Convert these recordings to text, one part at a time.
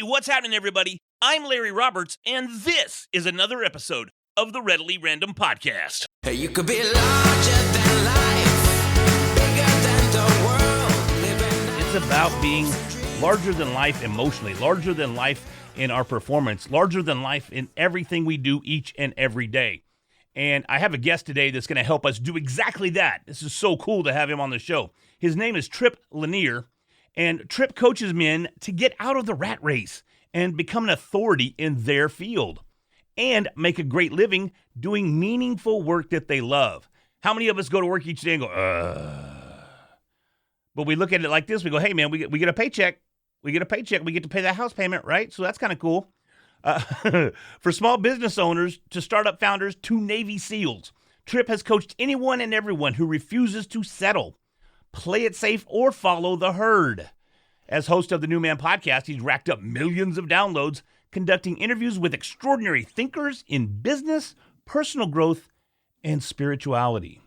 Hey, what's happening, everybody? I'm Larry Roberts, and this is another episode of the Readily Random Podcast. Hey, you could be larger than life, bigger than the world. It's about being larger than life emotionally, larger than life in our performance, larger than life in everything we do each and every day. And I have a guest today that's going to help us do exactly that. This is so cool to have him on the show. His name is Tripp Lanier, and Tripp coaches men to get out of the rat race and become an authority in their field and make a great living doing meaningful work that they love. How many of us go to work each day and go, But we look at it like this. We go, hey, man, we get a paycheck. We get a paycheck. We get to pay that house payment, right? So that's kind of cool. For small business owners to startup founders to Navy SEALs, Tripp has coached anyone and everyone who refuses to settle, play it safe, or follow the herd. As host of the New Man podcast, he's racked up millions of downloads, conducting interviews with extraordinary thinkers in business, personal growth, and spirituality.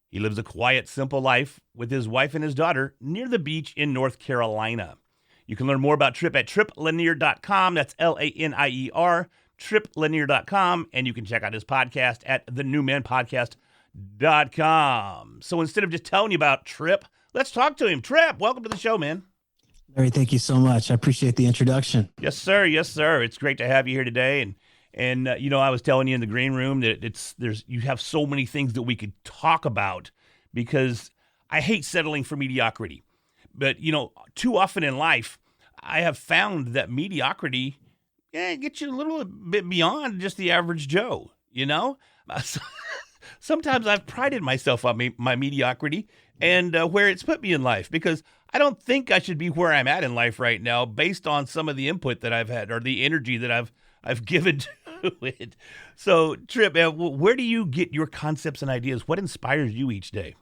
He lives a quiet, simple life with his wife and his daughter near the beach in North Carolina. You can learn more about Tripp at tripplanier.com. That's Lanier, tripplanier.com. And you can check out his podcast at thenewmanpodcast.com. So instead of just telling you about Tripp, let's talk to him. Tripp, welcome to the show, man. Larry, thank you so much. I appreciate the introduction. Yes, sir. Yes, sir. It's great to have you here today. And you know, I was telling you in the green room that you have so many things that we could talk about because I hate settling for mediocrity. But, you know, too often in life, I have found that mediocrity gets you a little bit beyond just the average Joe, you know? Sometimes I've prided myself on my mediocrity and where it's put me in life because I don't think I should be where I'm at in life right now based on some of the input that I've had or the energy that I've given to it. So, Tripp, where do you get your concepts and ideas? What inspires you each day?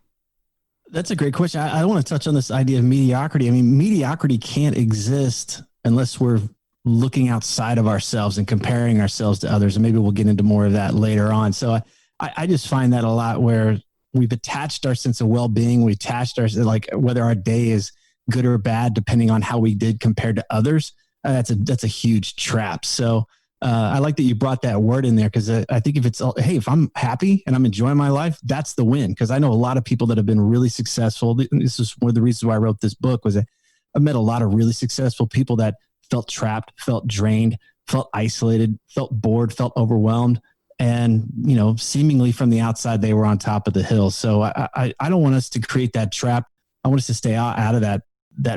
That's a great question. I want to touch on this idea of mediocrity. I mean, mediocrity can't exist unless we're looking outside of ourselves and comparing ourselves to others. And maybe we'll get into more of that later on. So I just find that a lot where we've attached our sense of well-being. We attached our, like, whether our day is good or bad, depending on how we did compared to others. That's a huge trap. So I like that you brought that word in there because I think if I'm happy and I'm enjoying my life, that's the win. Because I know a lot of people that have been really successful. This is one of the reasons why I wrote this book was that I met a lot of really successful people that felt trapped, felt drained, felt isolated, felt bored, felt overwhelmed. And, you know, seemingly from the outside, they were on top of the hill. So I don't want us to create that trap. I want us to stay out of that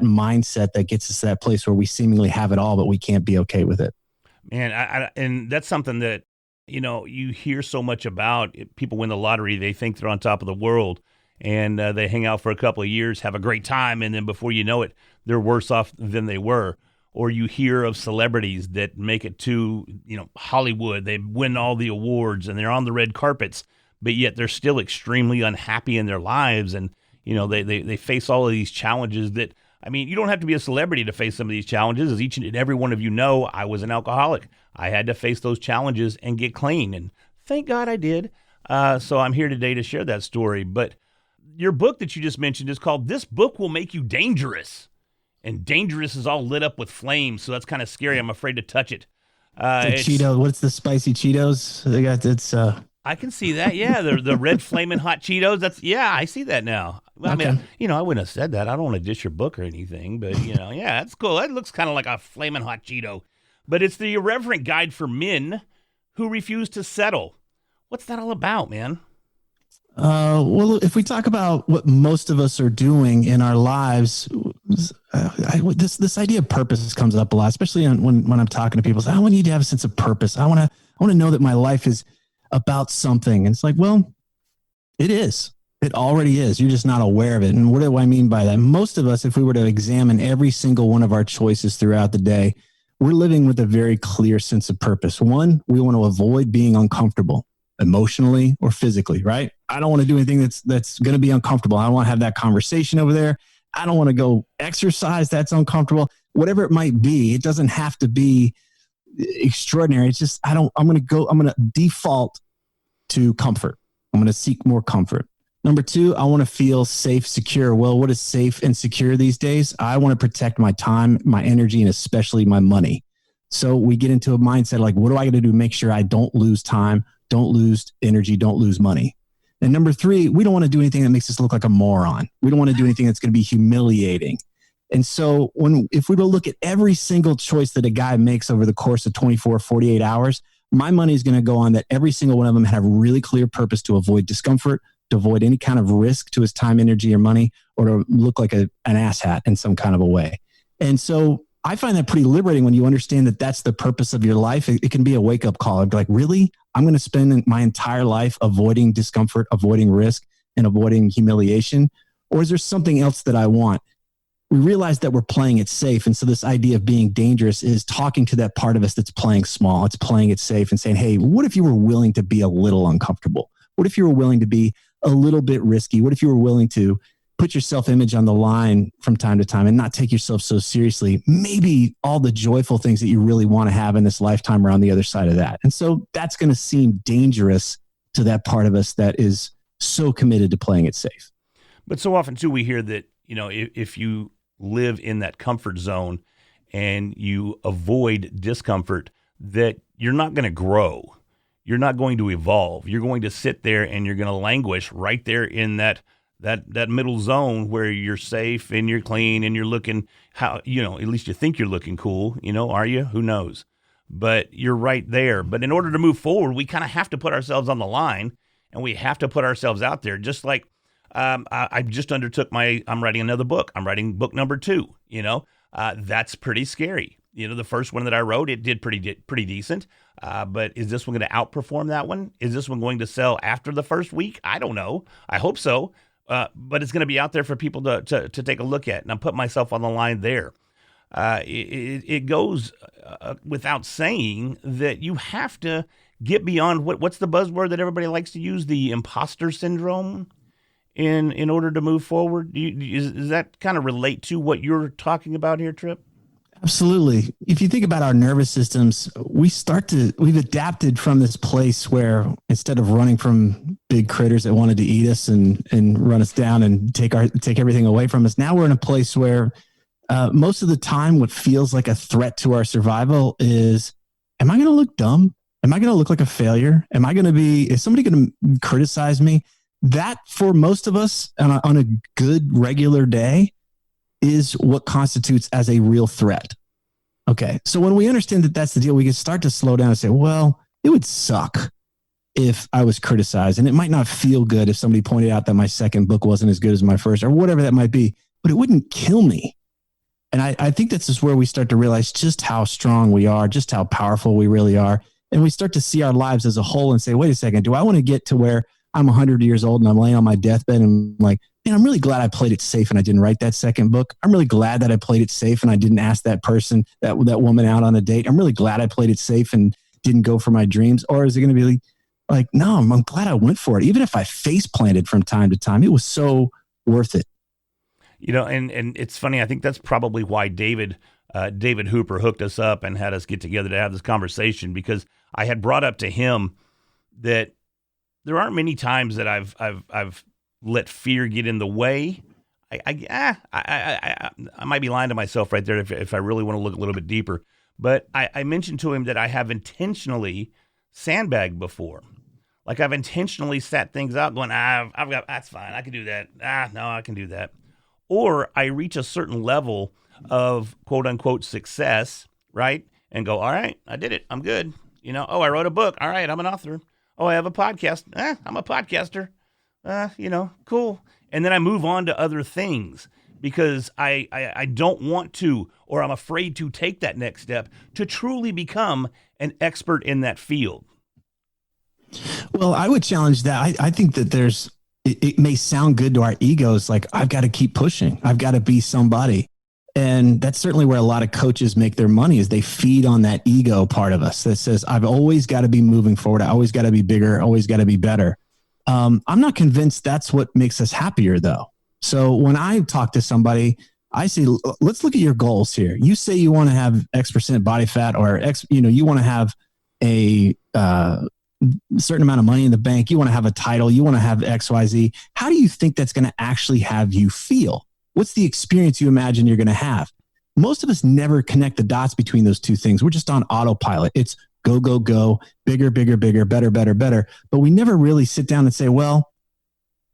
mindset that gets us to that place where we seemingly have it all, but we can't be okay with it. Man, and that's something that, you know, you hear so much about. People win the lottery, they think they're on top of the world, and they hang out for a couple of years, have a great time, and then before you know it, they're worse off than they were. Or you hear of celebrities that make it to, you know, Hollywood. They win all the awards, and they're on the red carpets, but yet they're still extremely unhappy in their lives, and, you know, they face all of these challenges that, I mean, you don't have to be a celebrity to face some of these challenges. As each and every one of you know, I was an alcoholic. I had to face those challenges and get clean, and thank God I did. So I'm here today to share that story. But your book that you just mentioned is called This Book Will Make You Dangerous. And dangerous is all lit up with flames, so that's kind of scary. I'm afraid to touch it. Cheetos. What's the spicy Cheetos? They got it's. I can see that. Yeah, the red flaming hot Cheetos. I see that now. I mean, you know, I wouldn't have said that. I don't want to dish your book or anything, but, you know, yeah, that's cool. That looks kind of like a flaming hot Cheeto. But it's the irreverent guide for men who refuse to settle. What's that all about, man? Well, if we talk about what most of us are doing in our lives, this idea of purpose comes up a lot, especially when I'm talking to people. I need to have a sense of purpose. I want to know that my life is about something. And it's like, well, it is. It already is. You're just not aware of it. And what do I mean by that? Most of us, if we were to examine every single one of our choices throughout the day, we're living with a very clear sense of purpose. One, we want to avoid being uncomfortable emotionally or physically, right? I don't want to do anything that's going to be uncomfortable. I don't want to have that conversation over there. I don't want to go exercise that's uncomfortable. Whatever it might be, it doesn't have to be extraordinary. It's just, I'm going to default to comfort. I'm going to seek more comfort. Number two, I want to feel safe, secure. Well, what is safe and secure these days? I want to protect my time, my energy, and especially my money. So we get into a mindset like, what do I got to do to make sure I don't lose time, don't lose energy, don't lose money? And number three, we don't want to do anything that makes us look like a moron. We don't want to do anything that's going to be humiliating. And so if we were to look at every single choice that a guy makes over the course of 24, 48 hours, my money is going to go on that every single one of them have a really clear purpose to avoid discomfort, to avoid any kind of risk to his time, energy, or money, or to look like an asshat in some kind of a way. And so I find that pretty liberating when you understand that that's the purpose of your life. It can be a wake-up call. I'd be like, really? I'm going to spend my entire life avoiding discomfort, avoiding risk, and avoiding humiliation? Or is there something else that I want? We realize that we're playing it safe. And so this idea of being dangerous is talking to that part of us that's playing small. It's playing it safe and saying, hey, what if you were willing to be a little uncomfortable? What if you were willing to be a little bit risky? What if you were willing to put your self-image on the line from time to time and not take yourself so seriously? Maybe all the joyful things that you really want to have in this lifetime are on the other side of that. And so that's going to seem dangerous to that part of us that is so committed to playing it safe. But so often too, we hear that, if you live in that comfort zone and you avoid discomfort, that you're not going to grow. You're not going to evolve. You're going to sit there and you're going to languish right there in that middle zone where you're safe and you're clean and you're looking how, at least you think you're looking cool, are you? Who knows? But you're right there. But in order to move forward, we kind of have to put ourselves on the line and we have to put ourselves out there. Just like I just undertook I'm writing another book. I'm writing book number 2, that's pretty scary. The first one that I wrote, it did pretty decent. But is this one going to outperform that one? Is this one going to sell after the first week? I don't know. I hope so. But it's going to be out there for people to take a look at. And I'm putting myself on the line there. It goes without saying that you have to get beyond what's the buzzword that everybody likes to use, the imposter syndrome, in order to move forward. Does that kind of relate to what you're talking about here, Tripp? Absolutely. If you think about our nervous systems, we've adapted from this place where instead of running from big critters that wanted to eat us and run us down and take everything away from us, now we're in a place where most of the time what feels like a threat to our survival is, am I going to look dumb? Am I going to look like a failure? Is somebody going to criticize me? That for most of us on a good regular day is what constitutes as a real threat. Okay. So when we understand that that's the deal, we can start to slow down and say, well, it would suck if I was criticized, and it might not feel good if somebody pointed out that my second book wasn't as good as my first or whatever that might be, but it wouldn't kill me. And I think that's just where we start to realize just how strong we are, just how powerful we really are. And we start to see our lives as a whole and say, wait a second, do I want to get to where I'm 100 years old and I'm laying on my deathbed and I'm like, man, I'm really glad I played it safe and I didn't write that second book. I'm really glad that I played it safe and I didn't ask that person, that woman out on a date. I'm really glad I played it safe and didn't go for my dreams. Or is it going to be like, no, I'm glad I went for it. Even if I face planted from time to time, it was so worth it. And it's funny. I think that's probably why David Hooper hooked us up and had us get together to have this conversation, because I had brought up to him that there aren't many times that I've let fear get in the way. I might be lying to myself right there if I really want to look a little bit deeper. But I mentioned to him that I have intentionally sandbagged before. Like I've intentionally sat things out going, that's fine. I can do that. No, I can do that. Or I reach a certain level of quote unquote success, right? And go, all right, I did it. I'm good. I wrote a book. All right, I'm an author. Oh, I have a podcast. I'm a podcaster. Cool. And then I move on to other things because I don't want to, or I'm afraid to take that next step to truly become an expert in that field. Well, I would challenge that. I think that it may sound good to our egos, like I've got to keep pushing. I've got to be somebody. And that's certainly where a lot of coaches make their money, is they feed on that ego part of us that says, I've always got to be moving forward. I always got to be bigger, always got to be better. I'm not convinced that's what makes us happier, though. So when I talk to somebody, I say, let's look at your goals here. You say you want to have X% body fat, or you want to have a a certain amount of money in the bank. You want to have a title. You want to have XYZ. How do you think that's going to actually have you feel? What's the experience you imagine you're going to have? Most of us never connect the dots between those two things. We're just on autopilot. It's go, go, go, bigger, bigger, bigger, better, better, better. But we never really sit down and say, well,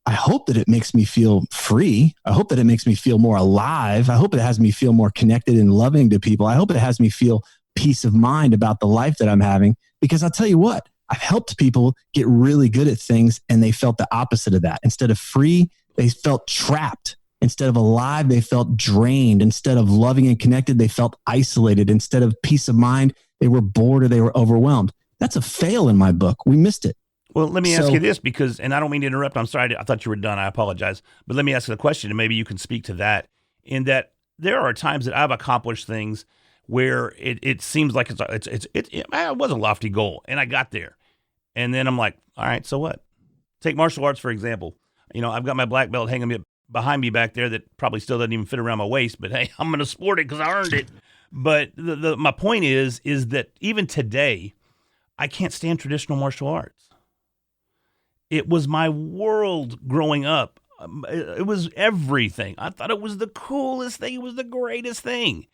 I hope that it makes me feel free. I hope that it makes me feel more alive. I hope it has me feel more connected and loving to people. I hope it has me feel peace of mind about the life that I'm having. Because I'll tell you what, I've helped people get really good at things and they felt the opposite of that. Instead of free, they felt trapped. Instead of alive, they felt drained. Instead of loving and connected, they felt isolated. Instead of peace of mind, they were bored or they were overwhelmed. That's a fail in my book. We missed it. Well, let me ask you this, because, and I don't mean to interrupt. I'm sorry. I thought you were done. I apologize. But let me ask you the question, and maybe you can speak to that, in that there are times that I've accomplished things where it seems like it was a lofty goal, and I got there. And then I'm like, all right, so what? Take martial arts, for example. I've got my black belt hanging behind me back there that probably still doesn't even fit around my waist, but hey, I'm going to sport it because I earned it. But my point is that even today, I can't stand traditional martial arts. It was my world growing up. It was everything. I thought it was the coolest thing. It was the greatest thing.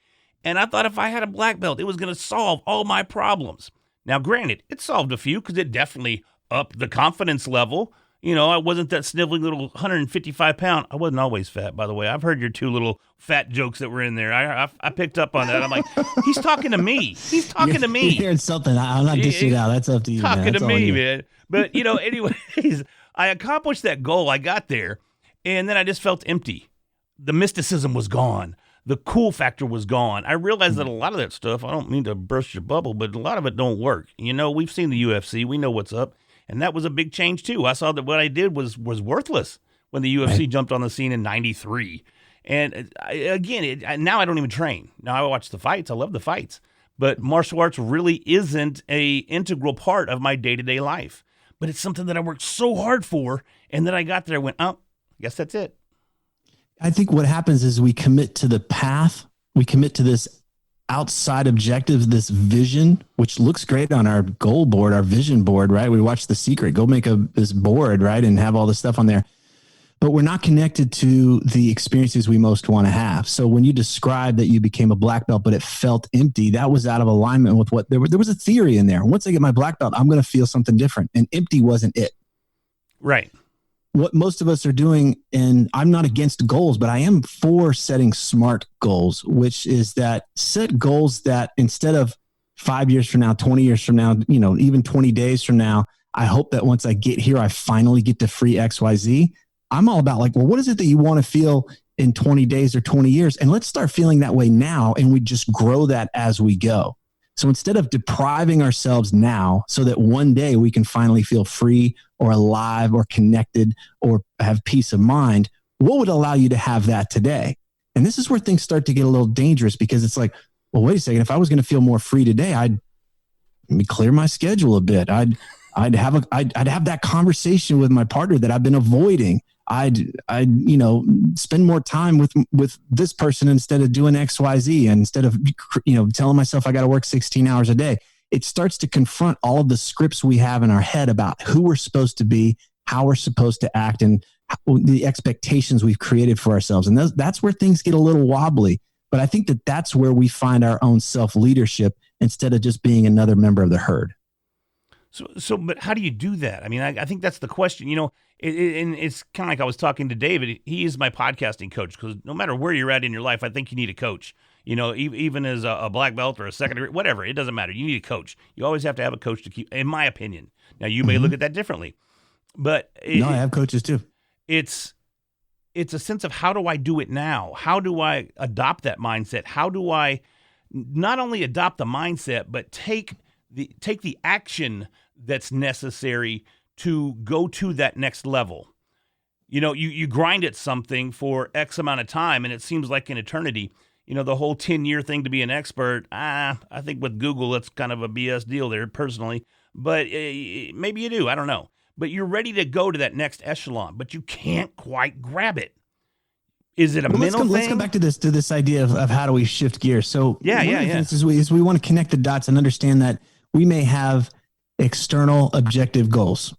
And I thought if I had a black belt, it was going to solve all my problems. Now, granted, it solved a few because it definitely upped the confidence level. I wasn't that sniveling little 155-pound. I wasn't always fat, by the way. I've heard your two little fat jokes that were in there. I picked up on that. I'm like, he's talking to me. He's talking to me. You're hearing something. I'm not dishing it out. That's up to you. Talking to me, man. But, anyways, I accomplished that goal. I got there, and then I just felt empty. The mysticism was gone. The cool factor was gone. I realized that a lot of that stuff, I don't mean to burst your bubble, but a lot of it don't work. We've seen the UFC. We know what's up. And that was a big change, too. I saw that what I did was worthless when the UFC jumped on the scene in 93. And now I don't even train. Now I watch the fights. I love the fights. But martial arts really isn't a integral part of my day-to-day life. But it's something that I worked so hard for. And then I got there and went, I guess that's it. I think what happens is we commit to the path. We commit to this outside objective, this vision, which looks great on our goal board, our vision board, right? We watch The Secret, go make this board, right? And have all this stuff on there. But we're not connected to the experiences we most want to have. So when you describe that you became a black belt, but it felt empty, that was out of alignment with what there was a theory in there. Once I get my black belt, I'm going to feel something different. And empty wasn't it. Right. What most of us are doing, and I'm not against goals, but I am for setting SMART goals, which is that set goals that instead of 5 years from now, 20 years from now, even 20 days from now, I hope that once I get here, I finally get to free XYZ. I'm all about what is it that you want to feel in 20 days or 20 years? And let's start feeling that way now. And we just grow that as we go. So instead of depriving ourselves now so that one day we can finally feel free or alive or connected or have peace of mind, what would allow you to have that today? And this is where things start to get a little dangerous, because it's like, well, wait a second. If I was going to feel more free today, I'd clear my schedule a bit. I'd have that conversation with my partner that I've been avoiding. I'd spend more time with this person instead of doing XYZ, and instead of, telling myself I got to work 16 hours a day. It starts to confront all of the scripts we have in our head about who we're supposed to be, how we're supposed to act, and the expectations we've created for ourselves. And that's where things get a little wobbly. But I think that's where we find our own self-leadership instead of just being another member of the herd. But how do you do that? I mean, I think that's the question. And it's kind of like I was talking to David. He is my podcasting coach, because no matter where you're at in your life, I think you need a coach. Even as a black belt or a second degree, whatever, it doesn't matter. You need a coach. You always have to have a coach to keep, in my opinion. Now, you may look at that differently, but I have coaches too. It's a sense of, how do I do it now? How do I adopt that mindset? How do I not only adopt the mindset, but take the action that's necessary to go to that next level? You grind at something for X amount of time, and it seems like an eternity. The whole 10-year thing to be an expert, I think with Google, it's kind of a BS deal there, personally. But maybe you do, I don't know. But you're ready to go to that next echelon, but you can't quite grab it. Is it a mental thing? Let's come back to this idea of how do we shift gears. So yeah. Is we want to connect the dots and understand that we may have external objective goals.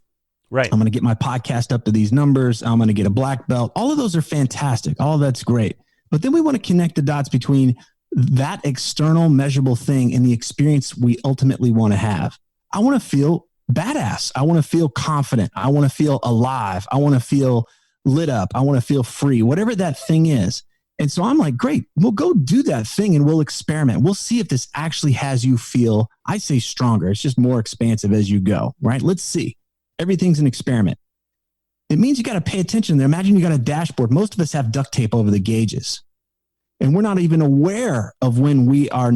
Right. I'm going to get my podcast up to these numbers. I'm going to get a black belt. All of those are fantastic. All of that's great. But then we want to connect the dots between that external measurable thing and the experience we ultimately want to have. I want to feel badass. I want to feel confident. I want to feel alive. I want to feel lit up. I want to feel free, whatever that thing is. And so I'm like, great, we'll go do that thing and we'll experiment. We'll see if this actually has you feel, I say stronger. It's just more expansive as you go, right? Let's see. Everything's an experiment. It means you got to pay attention there. Imagine you got a dashboard. Most of us have duct tape over the gauges. And we're not even aware of when we are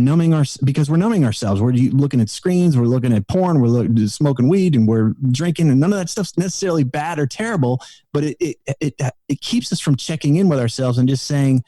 because we're numbing ourselves. We're looking at screens, we're looking at porn, we're smoking weed, and we're drinking, and none of that stuff's necessarily bad or terrible, but it keeps us from checking in with ourselves and just saying,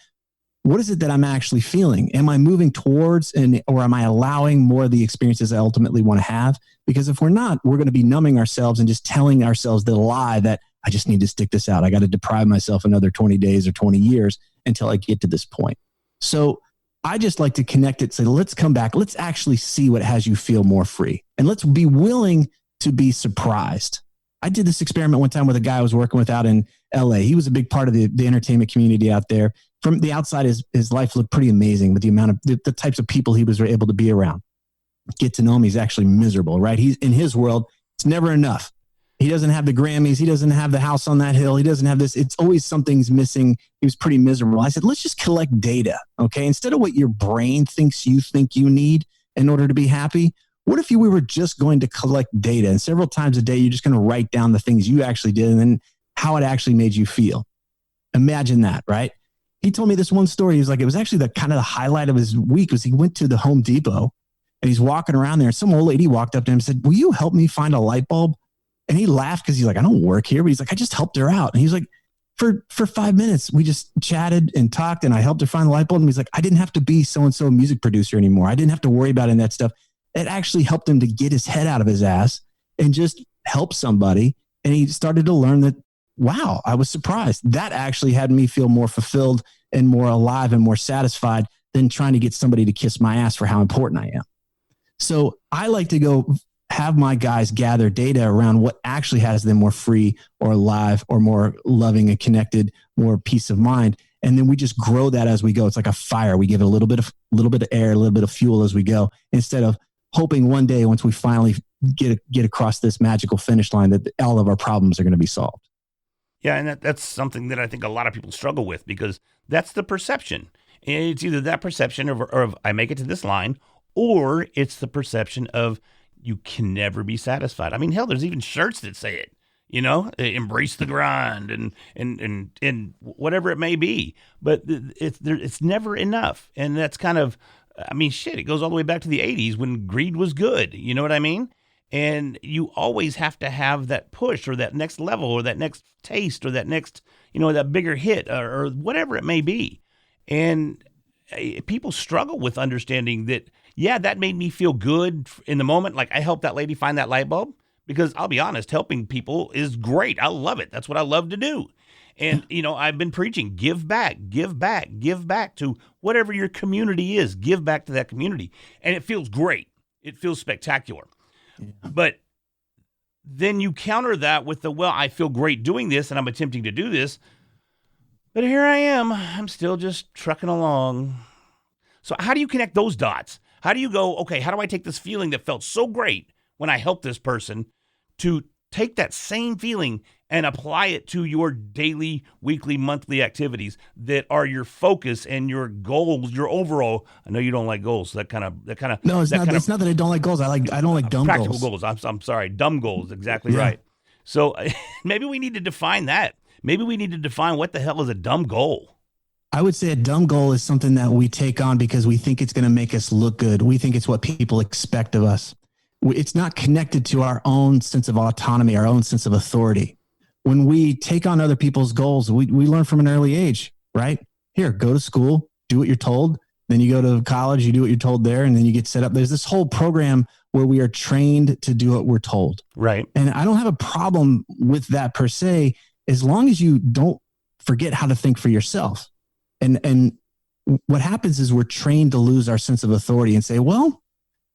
what is it that I'm actually feeling? Am I moving towards or am I allowing more of the experiences I ultimately want to have? Because if we're not, we're going to be numbing ourselves and just telling ourselves the lie that I just need to stick this out. I got to deprive myself another 20 days or 20 years until I get to this point. So I just like to connect it. Say, let's come back. Let's actually see what has you feel more free. And let's be willing to be surprised. I did this experiment one time with a guy I was working with out in LA. He was a big part of the entertainment community out there. From the outside, his life looked pretty amazing with the amount of the types of people he was able to be around. Get to know him. He's actually miserable, right? He's in his world. It's never enough. He doesn't have the Grammys. He doesn't have the house on that hill. He doesn't have this. It's always something's missing. He was pretty miserable. I said, let's just collect data, okay? Instead of what your brain thinks you need in order to be happy, what if we were just going to collect data, and several times a day, you're just going to write down the things you actually did and then how it actually made you feel. Imagine that, right? He told me this one story. He was like, it was actually the kind of the highlight of his week was he went to the Home Depot and he's walking around there, and some old lady walked up to him and said, will you help me find a light bulb? And he laughed because he's like, I don't work here. But he's like, I just helped her out. And he's like, for 5 minutes, we just chatted and talked and I helped her find the light bulb. And he's like, I didn't have to be so-and-so music producer anymore. I didn't have to worry about any of that stuff. It actually helped him to get his head out of his ass and just help somebody. And he started to learn that, wow, I was surprised. That actually had me feel more fulfilled and more alive and more satisfied than trying to get somebody to kiss my ass for how important I am. So I like to go have my guys gather data around what actually has them more free or alive or more loving and connected, more peace of mind. And then we just grow that as we go. It's like a fire. We give it a little bit of air, a little bit of fuel as we go, instead of hoping one day once we finally get across this magical finish line that all of our problems are going to be solved. Yeah, and that's something that I think a lot of people struggle with, because that's the perception. And it's either that perception of I make it to this line, or it's the perception of you can never be satisfied. I mean, hell, there's even shirts that say it, embrace the grind and whatever it may be. But it's never enough. And that's kind of, I mean, shit, it goes all the way back to the 80s when greed was good. You know what I mean? And you always have to have that push or that next level or that next taste or that next, that bigger hit or whatever it may be. And people struggle with understanding that, yeah, that made me feel good in the moment. Like I helped that lady find that light bulb, because I'll be honest, helping people is great. I love it. That's what I love to do. And, I've been preaching, give back to whatever your community is. Give back to that community. And it feels great. It feels spectacular. Yeah. But then you counter that with I feel great doing this and I'm attempting to do this, but here I am. I'm still just trucking along. So how do you connect those dots? How do you go, okay, how do I take this feeling that felt so great when I helped this person to take that same feeling and apply it to your daily, weekly, monthly activities that are your focus and your goals, your overall. I know you don't like goals. So that kind of. No, it's not. It's not that I don't like goals. I don't like dumb practical goals. I'm sorry, dumb goals. Exactly right. So maybe we need to define that. Maybe we need to define what the hell is a dumb goal. I would say a dumb goal is something that we take on because we think it's going to make us look good. We think it's what people expect of us. It's not connected to our own sense of autonomy, our own sense of authority. When we take on other people's goals, we learn from an early age, right? Here, go to school, do what you're told. Then you go to college, you do what you're told there, and then you get set up. There's this whole program where we are trained to do what we're told. Right. And I don't have a problem with that per se, as long as you don't forget how to think for yourself. And what happens is we're trained to lose our sense of authority and say, well,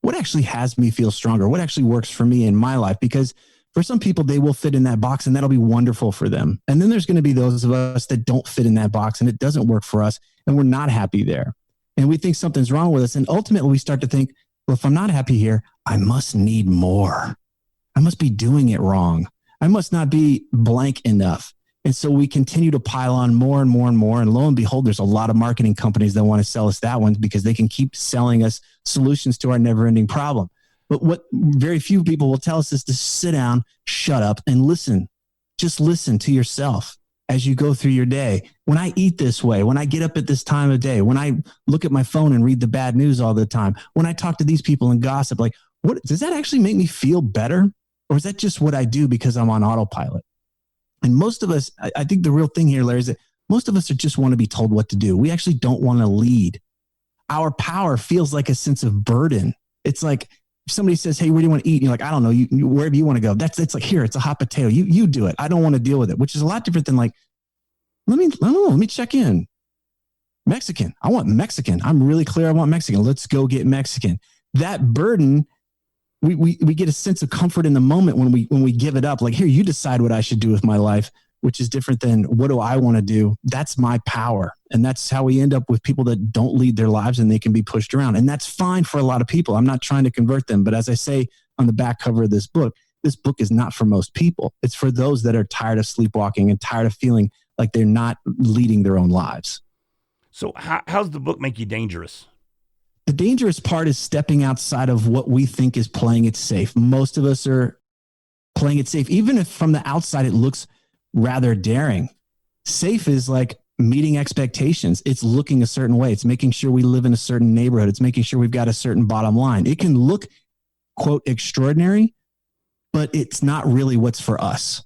what actually has me feel stronger? What actually works for me in my life? Because for some people, they will fit in that box and that'll be wonderful for them. And then there's going to be those of us that don't fit in that box and it doesn't work for us and we're not happy there. And we think something's wrong with us. And ultimately we start to think, well, if I'm not happy here, I must need more. I must be doing it wrong. I must not be blank enough. And so we continue to pile on more and more and more. And lo and behold, there's a lot of marketing companies that want to sell us that one because they can keep selling us solutions to our never-ending problem. But what very few people will tell us is to sit down, shut up, and listen. Just listen to yourself as you go through your day. When I eat this way, when I get up at this time of day, when I look at my phone and read the bad news all the time, when I talk to these people and gossip, like, what does that actually make me feel better? Or is that just what I do because I'm on autopilot? And most of us, I think the real thing here, Larry, is that most of us just want to be told what to do. We actually don't want to lead. Our power feels like a sense of burden. It's like if somebody says, hey, where do you want to eat? And you're like, I don't know, wherever you want to go. It's like, here, it's a hot potato. You do it. I don't want to deal with it, which is a lot different than like, let me check in. Mexican. I want Mexican. I'm really clear. I want Mexican. Let's go get Mexican. That burden, we get a sense of comfort in the moment when we give it up. Like, here, you decide what I should do with my life, which is different than what do I want to do? That's my power. And that's how we end up with people that don't lead their lives and they can be pushed around. And that's fine for a lot of people. I'm not trying to convert them. But as I say on the back cover of this book is not for most people. It's for those that are tired of sleepwalking and tired of feeling like they're not leading their own lives. So how's the book make you dangerous? The dangerous part is stepping outside of what we think is playing it safe. Most of us are playing it safe, even if from the outside it looks rather daring. Safe is like meeting expectations. It's looking a certain way. It's making sure we live in a certain neighborhood. It's making sure we've got a certain bottom line. It can look, quote, extraordinary, but it's not really what's for us.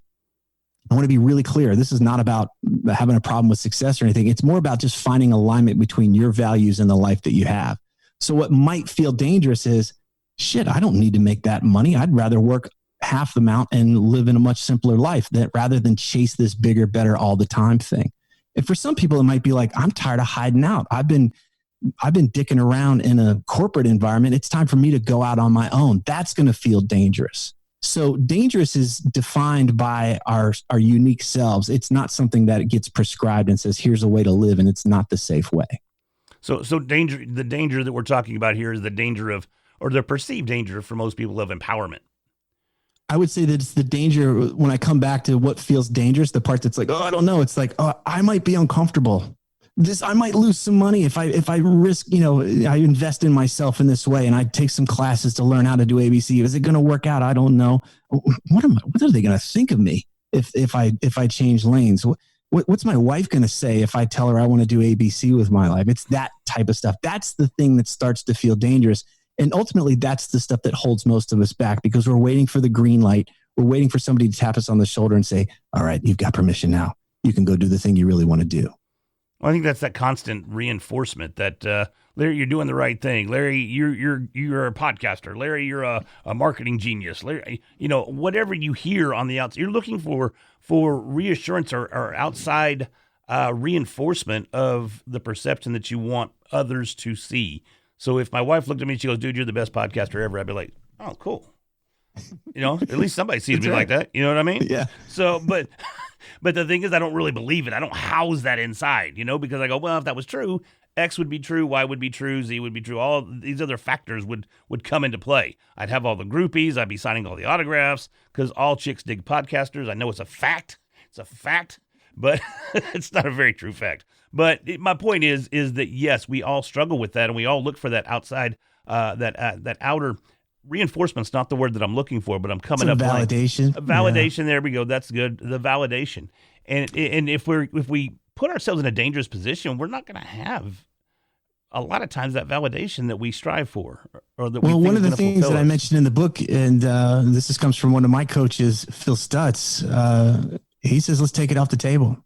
I want to be really clear. This is not about having a problem with success or anything. It's more about just finding alignment between your values and the life that you have. So what might feel dangerous is, shit, I don't need to make that money. I'd rather work half the amount and live in a much simpler life rather than chase this bigger, better all the time thing. And for some people, it might be like, I'm tired of hiding out. I've been dicking around in a corporate environment. It's time for me to go out on my own. That's going to feel dangerous. So dangerous is defined by our unique selves. It's not something that gets prescribed and says, here's a way to live, and it's not the safe way. So the danger that we're talking about here is the danger of, or the perceived danger for most people of empowerment. I would say that it's the danger when I come back to what feels dangerous, the part that's like, oh, I don't know. It's like, oh, I might be uncomfortable. I might lose some money if I risk, I invest in myself in this way and I take some classes to learn how to do ABC. Is it going to work out? I don't know. What are they going to think of me if I change lanes? What's my wife going to say if I tell her I want to do ABC with my life? It's that type of stuff. That's the thing that starts to feel dangerous. And ultimately, that's the stuff that holds most of us back because we're waiting for the green light. We're waiting for somebody to tap us on the shoulder and say, all right, you've got permission now. You can go do the thing you really want to do. Well, I think that's that constant reinforcement that, Larry, you're doing the right thing. Larry, you're a podcaster. Larry, you're a marketing genius. Larry, whatever you hear on the outside, you're looking for reassurance or outside reinforcement of the perception that you want others to see. So if my wife looked at me and she goes, dude, you're the best podcaster ever, I'd be like, oh, cool. At least somebody sees me like that. You know what I mean? Yeah. So, but the thing is, I don't really believe it. I don't house that inside, because I go, well, if that was true, X would be true, Y would be true, Z would be true. All these other factors would come into play. I'd have all the groupies. I'd be signing all the autographs because all chicks dig podcasters. I know it's a fact. It's a fact, but it's not a very true fact. But my point is that, yes, we all struggle with that, and we all look for that outside, that outer reinforcement's not the word that I'm looking for, but I'm coming up validation. Validation. Yeah. There we go. That's good. The validation. And if we put ourselves in a dangerous position, we're not going to have a lot of times that validation that we strive for, or that. Well, one of the things that I mentioned in the book, and this comes from one of my coaches, Phil Stutz. He says, let's take it off the table.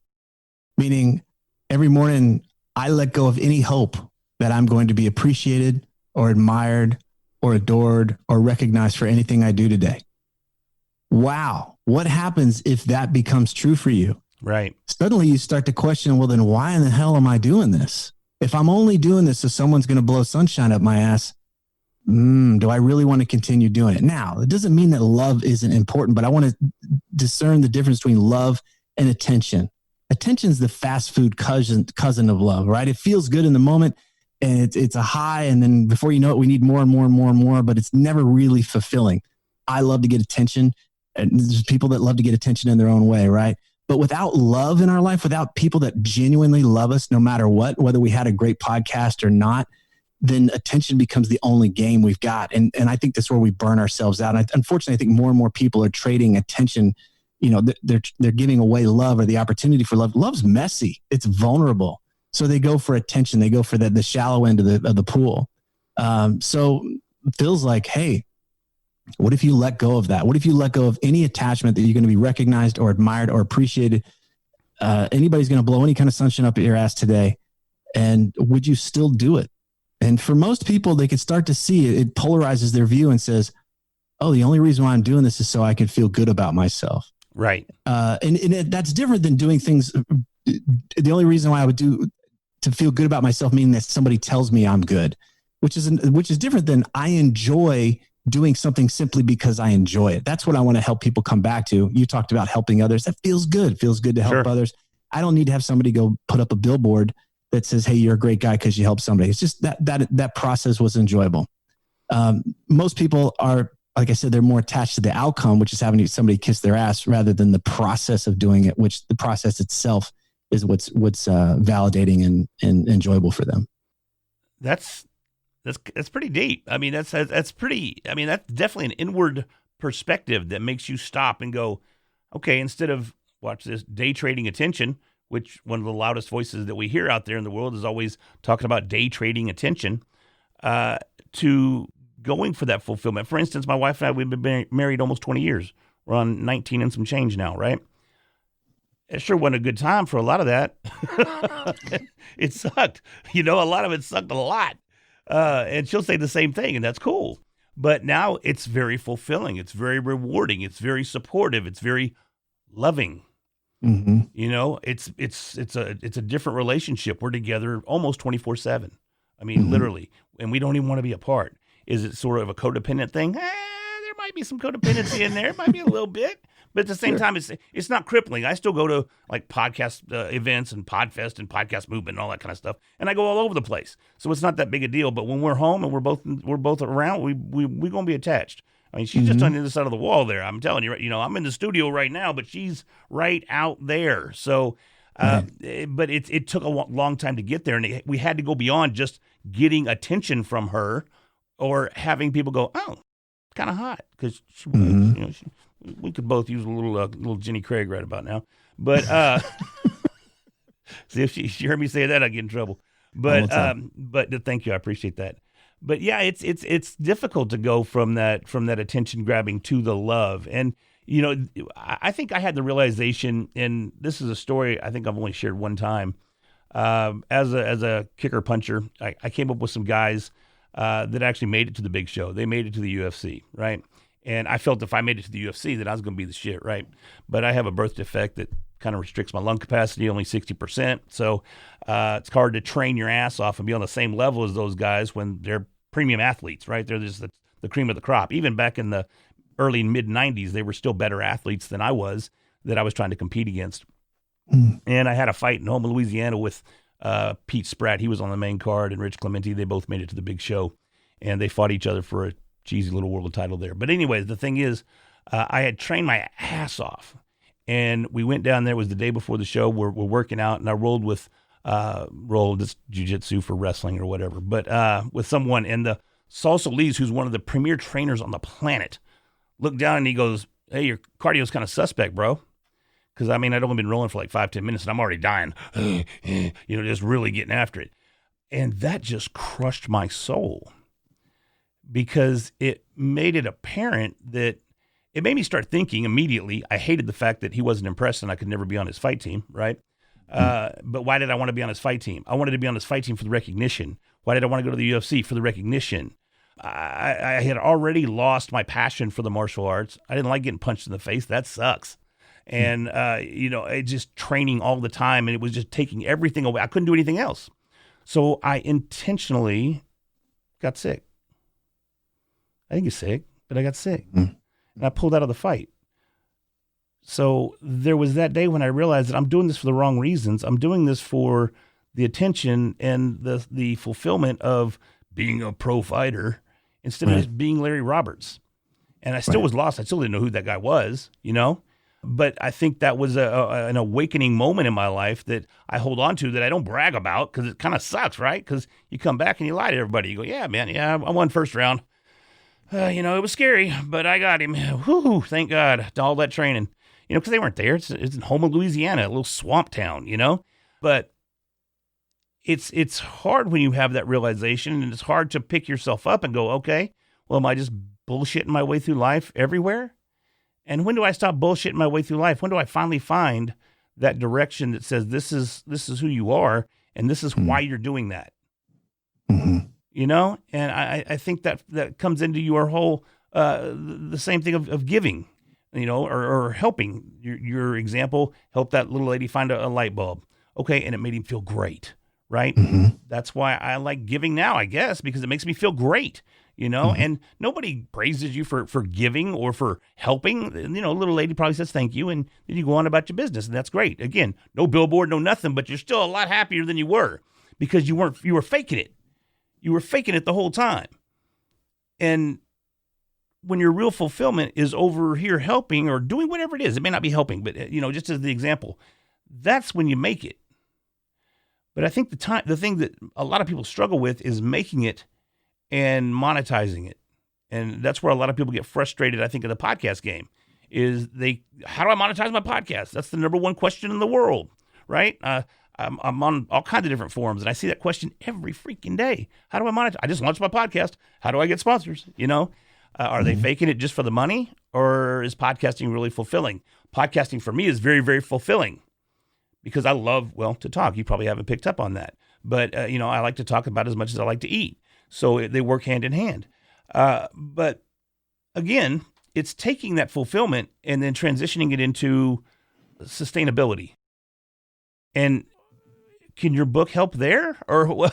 Meaning, every morning I let go of any hope that I'm going to be appreciated or admired or adored or recognized for anything I do today. Wow. What happens if that becomes true for you? Right. Suddenly you start to question, well, then why in the hell am I doing this? If I'm only doing this so someone's going to blow sunshine up my ass, Do I really want to continue doing it? Now, it doesn't mean that love isn't important, but I want to discern the difference between love and attention. Attention is the fast food cousin of love, right? It feels good in the moment and it's a high. And then before you know it, we need more and more and more and more, but it's never really fulfilling. I love to get attention, and there's people that love to get attention in their own way, right? But without love in our life, without people that genuinely love us, no matter what, whether we had a great podcast or not, then attention becomes the only game we've got. And I think that's where we burn ourselves out. And unfortunately, I think more and more people are trading attention. You know, they're giving away love or the opportunity for love. Love's messy. It's vulnerable. So they go for attention. They go for the shallow end of the pool. So it feels like, hey, what if you let go of that? What if you let go of any attachment that you're going to be recognized or admired or appreciated? Anybody's going to blow any kind of sunshine up your ass today. And would you still do it? And for most people, they can start to see it. It polarizes their view and says, oh, the only reason why I'm doing this is so I can feel good about myself. Right. And that's different than doing things. The only reason why I would do to feel good about myself, meaning that somebody tells me I'm good, which is different than I enjoy doing something simply because I enjoy it. That's what I want to help people come back to. You talked about helping others. That feels good. It feels good to help others. I don't need to have somebody go put up a billboard that says, hey, you're a great guy because you helped somebody. It's just that process was enjoyable. Most people are, like I said, they're more attached to the outcome, which is having somebody kiss their ass rather than the process of doing it, which the process itself is what's validating and enjoyable for them. That's pretty deep. I mean, that's definitely an inward perspective that makes you stop and go, okay, instead of watch this day trading attention, which one of the loudest voices that we hear out there in the world is always talking about day trading attention, to going for that fulfillment. For instance, my wife and I, we've been married almost 20 years. We're on 19 and some change now, right? It sure wasn't a good time for a lot of that. It sucked. You know, a lot of it sucked a lot. And she'll say the same thing, and that's cool. But now it's very fulfilling. It's very rewarding. It's very supportive. It's very loving. Mm-hmm. You know, it's a different relationship. We're together almost 24/7. I mean, literally, and we don't even want to be apart. Is it sort of a codependent thing? There might be some codependency in there. It might be a little bit, but at the same time, it's not crippling. I still go to like podcast events and Podfest and podcast movement and all that kind of stuff, and I go all over the place. So it's not that big a deal. But when we're home and we're both around, we're gonna be attached. I mean, she's just on the other side of the wall there. I'm telling you, you know, I'm in the studio right now, but she's right out there. So, but it took a long time to get there, and we had to go beyond just getting attention from her or having people go, oh, it's kind of hot, because you know, we could both use a little Jenny Craig right about now. But see, if she heard me say that, I'd get in trouble. But thank you, I appreciate that. But yeah, it's difficult to go from that attention grabbing to the love. And you know, I think I had the realization, and this is a story I think I've only shared one time. As a kicker puncher, I came up with some guys that actually made it to the big show. They made it to the UFC, right? And I felt if I made it to the UFC, that I was going to be the shit, right? But I have a birth defect that kind of restricts my lung capacity, only 60%. So it's hard to train your ass off and be on the same level as those guys when they're premium athletes, right? They're just the cream of the crop. Even back in the early mid 90s, they were still better athletes than I was that I was trying to compete against. And I had a fight in Houma, Louisiana with Pete Spratt. He was on the main card, and Rich Clemente. They both made it to the big show, and they fought each other for a cheesy little world title there. But anyways, the thing is, I had trained my ass off, and we went down there. It was the day before the show. We're working out, and I rolled this jiu-jitsu for wrestling or whatever, but with someone, and the Salsa Lees, who's one of the premier trainers on the planet, looked down and he goes, hey, your cardio's kind of suspect, bro. Because, I mean, I'd only been rolling for like 5-10 minutes, and I'm already dying, you know, just really getting after it. And that just crushed my soul, because it made it apparent that it made me start thinking immediately. I hated the fact that he wasn't impressed and I could never be on his fight team, right? But why did I want to be on his fight team? I wanted to be on his fight team for the recognition. Why did I want to go to the UFC? For the recognition. I had already lost my passion for the martial arts. I didn't like getting punched in the face. That sucks. And, you know, it just training all the time, and it was just taking everything away. I couldn't do anything else. So I intentionally got sick. I didn't get sick, but I got sick. And I pulled out of the fight. So there was that day when I realized that I'm doing this for the wrong reasons. I'm doing this for the attention and the fulfillment of being a pro fighter instead of just being Larry Roberts. And I still was lost. I still didn't know who that guy was, you know? But I think that was an awakening moment in my life that I hold on to that I don't brag about because it kind of sucks, right? Because you come back and you lie to everybody. You go, yeah, man, yeah, I won first round. You know, it was scary, but I got him. Whew, thank God, all that training. You know, because they weren't there. It's in Houma, Louisiana, a little swamp town, you know? But it's hard when you have that realization, and it's hard to pick yourself up and go, okay, well, am I just bullshitting my way through life everywhere? And when do I stop bullshitting my way through life? When do I finally find that direction that says this is who you are and this is why you're doing that? Mm-hmm. You know? And I think that comes into your whole the same thing of giving, you know, or helping. Your example helped that little lady find a light bulb. Okay, and it made him feel great, right? Mm-hmm. That's why I like giving now, I guess, because it makes me feel great. You know, and nobody praises you for giving or for helping. You know, a little lady probably says thank you, and then you go on about your business, and that's great. Again, no billboard, no nothing, but you're still a lot happier than you were because you were faking it. You were faking it the whole time. And when your real fulfillment is over here helping or doing whatever it is, it may not be helping, but you know, just as the example, that's when you make it. But I think the thing that a lot of people struggle with is making it and monetizing it. And that's where a lot of people get frustrated, I think, in the podcast game is how do I monetize my podcast? That's the number one question in the world, right? I'm on all kinds of different forums and I see that question every freaking day. How do I monetize? I just launched my podcast. How do I get sponsors? You know, are they faking it just for the money, or is podcasting really fulfilling? Podcasting for me is very, very fulfilling because I love, to talk. You probably haven't picked up on that, but you know, I like to talk about as much as I like to eat. So they work hand in hand. But again, it's taking that fulfillment and then transitioning it into sustainability. And can your book help there? Or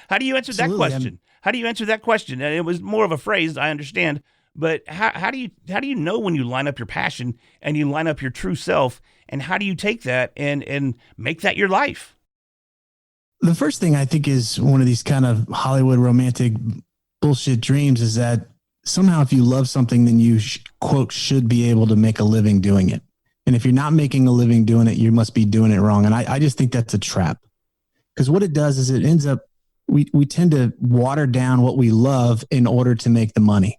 how do you answer that question? How do you answer that question? And it was more of a phrase, I understand. But how do you know when you line up your passion and you line up your true self? And how do you take that and make that your life? The first thing I think is one of these kind of Hollywood romantic bullshit dreams is that somehow if you love something, then you quote should be able to make a living doing it. And if you're not making a living doing it, you must be doing it wrong. And I just think that's a trap, because what it does is it ends up, we tend to water down what we love in order to make the money,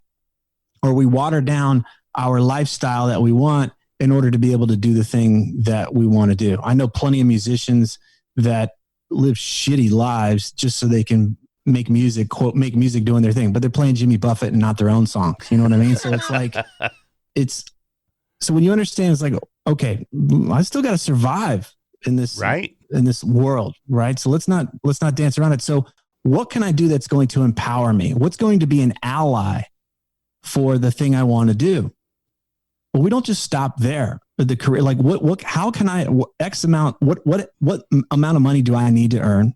or we water down our lifestyle that we want in order to be able to do the thing that we want to do. I know plenty of musicians that live shitty lives just so they can make music, quote, make music doing their thing, but they're playing Jimmy Buffett and not their own songs. You know what I mean? So it's like, so when you understand, it's like, okay, I still got to survive in this, right? In this world. Right. So let's not dance around it. So what can I do that's going to empower me? What's going to be an ally for the thing I want to do? Well, we don't just stop there. The career, like how can I X amount, what amount of money do I need to earn?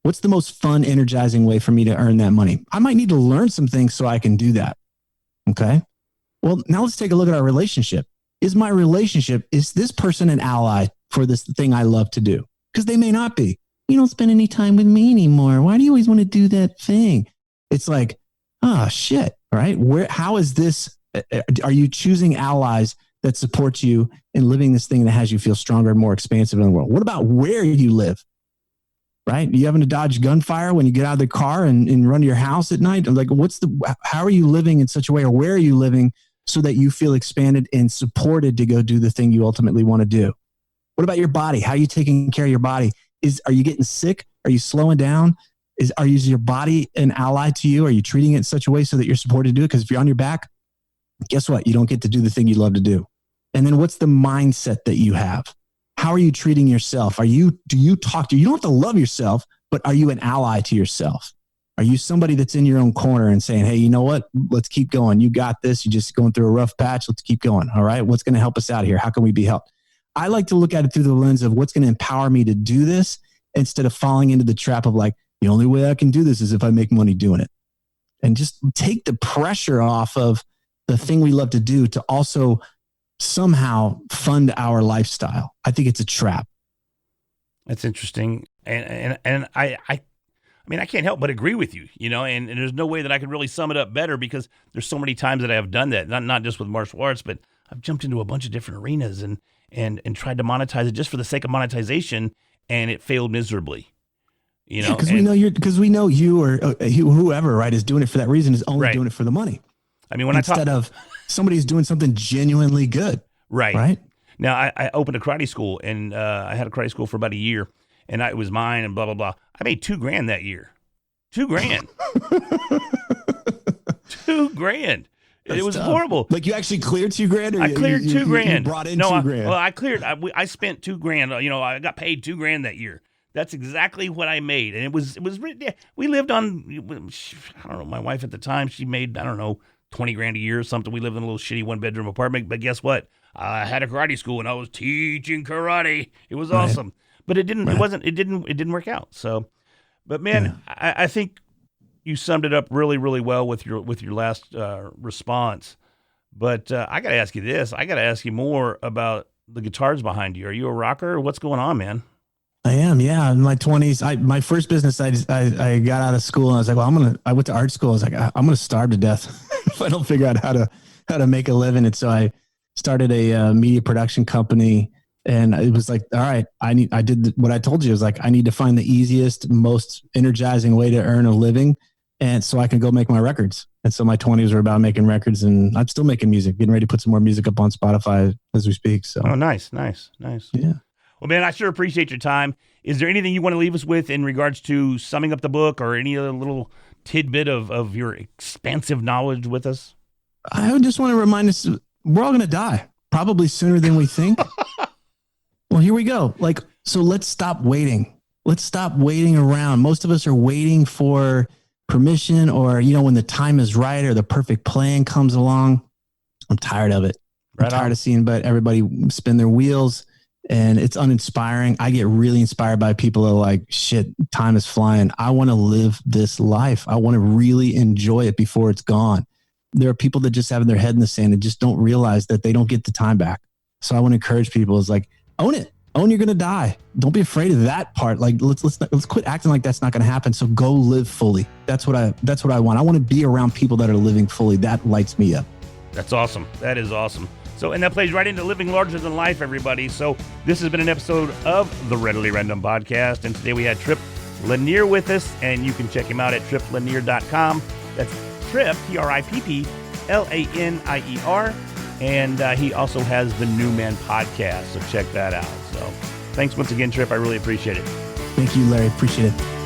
What's the most fun, energizing way for me to earn that money? I might need to learn some things so I can do that. Okay. Well, now let's take a look at our relationship. Is this person an ally for this thing I love to do? Because they may not be. You don't spend any time with me anymore. Why do you always want to do that thing? It's like, oh shit. Right. How is this? Are you choosing allies that supports you in living this thing that has you feel stronger and more expansive in the world? What about where you live? Right? You having to dodge gunfire when you get out of the car and run to your house at night? Like, how are you living in such a way, or where are you living so that you feel expanded and supported to go do the thing you ultimately want to do? What about your body? How are you taking care of your body? Are you getting sick? Are you slowing down? Is your body an ally to you? Are you treating it in such a way so that you're supported to do it? Because if you're on your back, guess what? You don't get to do the thing you love to do. And then what's the mindset that you have? How are you treating yourself? Do you don't have to love yourself, but are you an ally to yourself? Are you somebody that's in your own corner and saying, hey, you know what? Let's keep going. You got this. You're just going through a rough patch. Let's keep going. All right. What's going to help us out here? How can we be helped? I like to look at it through the lens of what's going to empower me to do this, instead of falling into the trap of like, the only way I can do this is if I make money doing it. and just take the pressure off of the thing we love to do to also somehow fund our lifestyle. I think it's a trap. That's interesting. And I mean, I can't help but agree with you, and there's no way that I could really sum it up better, because there's so many times that I have done that, not just with martial arts, but I've jumped into a bunch of different arenas and tried to monetize it just for the sake of monetization, and it failed miserably. Because we know you or whoever, right, is doing it for that reason, is only doing it for the money. I mean, instead of somebody who's doing something genuinely good. Right. Now, I opened a karate school, and I had a karate school for about a year, and it was mine and blah, blah, blah. I made $2,000 that year. $2,000. $2,000. It was horrible. Like, you actually cleared $2,000? I cleared $2,000. You brought in $2,000. I cleared. I spent $2,000. I got paid $2,000 that year. That's exactly what I made, and it was. We lived on. I don't know. My wife at the time, she made, I don't know, $20,000 a year or something. We lived in a little shitty 1-bedroom apartment. But guess what? I had a karate school, and I was teaching karate. It was awesome, but it didn't. It wasn't. It didn't work out. So, but man, I think you summed it up really, really well with your last response. But I got to ask you this. I got to ask you more about the guitars behind you. Are you a rocker? Or what's going on, man? I am, yeah. In my 20s, my first business, I got out of school and I was like, well, I went to art school. I was like, I'm going to starve to death if I don't figure out how to make a living. And so I started a media production company, and it was like, all right, I did what I told you. It was like, I need to find the easiest, most energizing way to earn a living, and so I can go make my records. And so my 20s were about making records, and I'm still making music, getting ready to put some more music up on Spotify as we speak. So, oh, nice. Yeah. Well, man, I sure appreciate your time. Is there anything you want to leave us with in regards to summing up the book, or any other little tidbit of your expansive knowledge with us? I just want to remind us, we're all going to die, probably sooner than we think. Well, here we go. So let's stop waiting. Let's stop waiting around. Most of us are waiting for permission, or, when the time is right or the perfect plan comes along. I'm tired of it. I'm tired of seeing everybody spin their wheels. And it's uninspiring. I get really inspired by people that are like, shit, time is flying. I want to live this life. I want to really enjoy it before it's gone. There are people that just have their head in the sand and just don't realize that they don't get the time back. So I want to encourage people, is like, own it. Own you're going to die. Don't be afraid of that part. Like, let's quit acting like that's not going to happen. So go live fully. That's what I want. I want to be around people that are living fully. That lights me up. That's awesome. That is awesome. So, and that plays right into living larger than life, everybody. So this has been an episode of the Readily Random podcast. And today we had Tripp Lanier with us, and you can check him out at tripplanier.com. That's Tripp, TRIPPLANIER. And he also has the New Man podcast. So check that out. So thanks once again, Tripp. I really appreciate it. Thank you, Larry. Appreciate it.